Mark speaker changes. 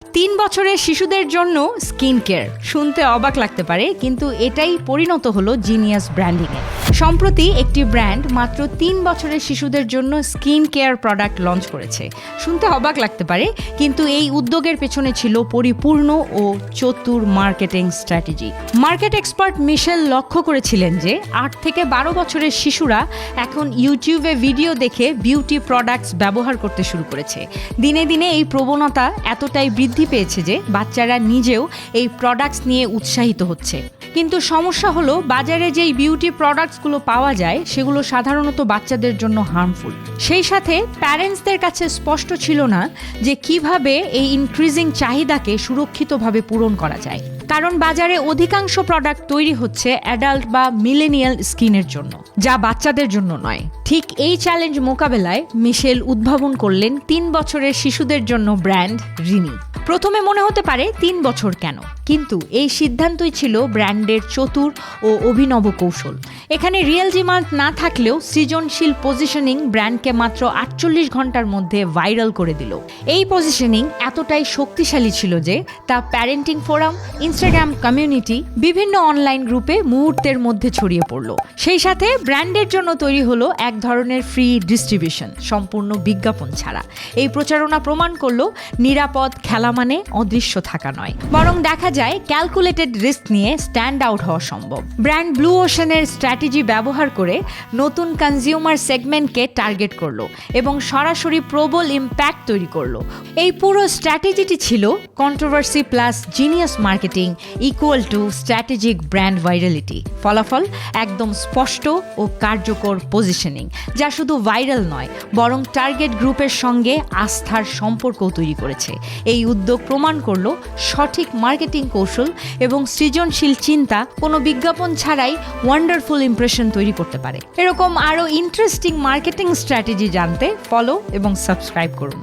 Speaker 1: 3 বছরের শিশুদের জন্য স্কিন কেয়ার শুনতে অবাক লাগতে পারে, কিন্তু এটাই পরিণত হলো জিনিয়াস ব্র্যান্ডিংয়ে। সম্প্রতি একটি ব্র্যান্ড মাত্র 3 বছরের শিশুদের জন্য স্কিন কেয়ার প্রোডাক্ট লঞ্চ করেছে। শুনতে অবাক লাগতে পারে, কিন্তু এই উদ্যোগের পেছনে ছিল পরিপূর্ণ ও চতুর মার্কেটিং স্ট্র্যাটেজি। মার্কেট এক্সপার্ট মিশেল লক্ষ্য করেছিলেন যে 8 থেকে 12 বছরের শিশুরা এখন ইউটিউবে ভিডিও দেখে বিউটি প্রোডাক্টস ব্যবহার করতে শুরু করেছে। দিনে দিনে এই প্রবণতা এতটাই বৃদ্ধি পেয়েছে যে বাচ্চারা নিজেও এই প্রোডাক্টস নিয়ে উৎসাহিত হচ্ছে। কিন্তু সমস্যা হলো, বাজারে যেই বিউটি প্রোডাক্টসগুলো পাওয়া যায় সেগুলো সাধারণত বাচ্চাদের জন্য হার্মফুল। সেই সাথে প্যারেন্টসদের কাছে স্পষ্ট ছিল না যে কিভাবে এই ইনক্রিজিং চাহিদাকে সুরক্ষিতভাবে পূরণ করা যায়। কারণ বাজারে অধিকাংশ প্রোডাক্ট তৈরি হচ্ছে অ্যাডাল্ট বা মিলেনিয়াল স্কিনের জন্য, যা বাচ্চাদের জন্য নয়। ঠিক এই চ্যালেঞ্জ মোকাবেলায় মিশেল উদ্ভাবন করলেন 3 বছরের শিশুদের জন্য ব্র্যান্ড রিনি। প্রথমে মনে হতে পারে 3 বছর কেন, কিন্তু এই সিদ্ধান্তই ছিল ব্র্যান্ডের চতুর ও অভিনব কৌশল। এখানে রিয়েল ডিমান্ড না থাকলেও সৃজনশীল পজিশনিং ব্র্যান্ডকে মাত্র 48 ঘন্টার মধ্যে ভাইরাল করে দিল। এই পজিশনিং এতটাই শক্তিশালী ছিল যে তা প্যারেন্টিং ফোরাম, ইনস্টাগ্রাম কমিউনিটি, বিভিন্ন অনলাইন গ্রুপে মুহূর্তের মধ্যে ছড়িয়ে পড়ল। সেই সাথে ব্র্যান্ডের জন্য তৈরি হলো এক ধরনের ফ্রি ডিস্ট্রিবিউশন, সম্পূর্ণ বিজ্ঞাপন ছাড়া। এই প্রচারণা প্রমাণ করলো নিরাপদ খেলা মানে অদৃশ্য থাকা নয়, বরং দেখা যায় ক্যালকুলেটেড রিস্ক নিয়ে স্ট্যান্ড আউট হওয়া সম্ভব। ব্র্যান্ড ব্লু ওশানের স্ট্র্যাটেজি ব্যবহার করে নতুন কনজিউমার সেগমেন্টকে টার্গেট করলো এবং সরাসরি প্রবল ইম্প্যাক্ট তৈরি করলো। এই পুরো স্ট্র্যাটেজিটি ছিল controversy plus genius marketing equal to strategic brand virality. ফলাফল একদম স্পষ্ট ও কার্যকর পজিশনিং, যা শুধু ভাইরাল নয় বরং টার্গেট গ্রুপের সঙ্গে আস্থার সম্পর্কও তৈরি করেছে। এই উদ্যোগ প্রমাণ করলো সঠিক মার্কেটিং কৌশল এবং সৃজনশীল চিন্তা কোনো বিজ্ঞাপন ছাড়াই ওয়ান্ডারফুল ইমপ্রেশন তৈরি করতে পারে। এরকম আরও ইন্টারেস্টিং মার্কেটিং স্ট্র্যাটেজি জানতে ফলো এবং সাবস্ক্রাইব করুন।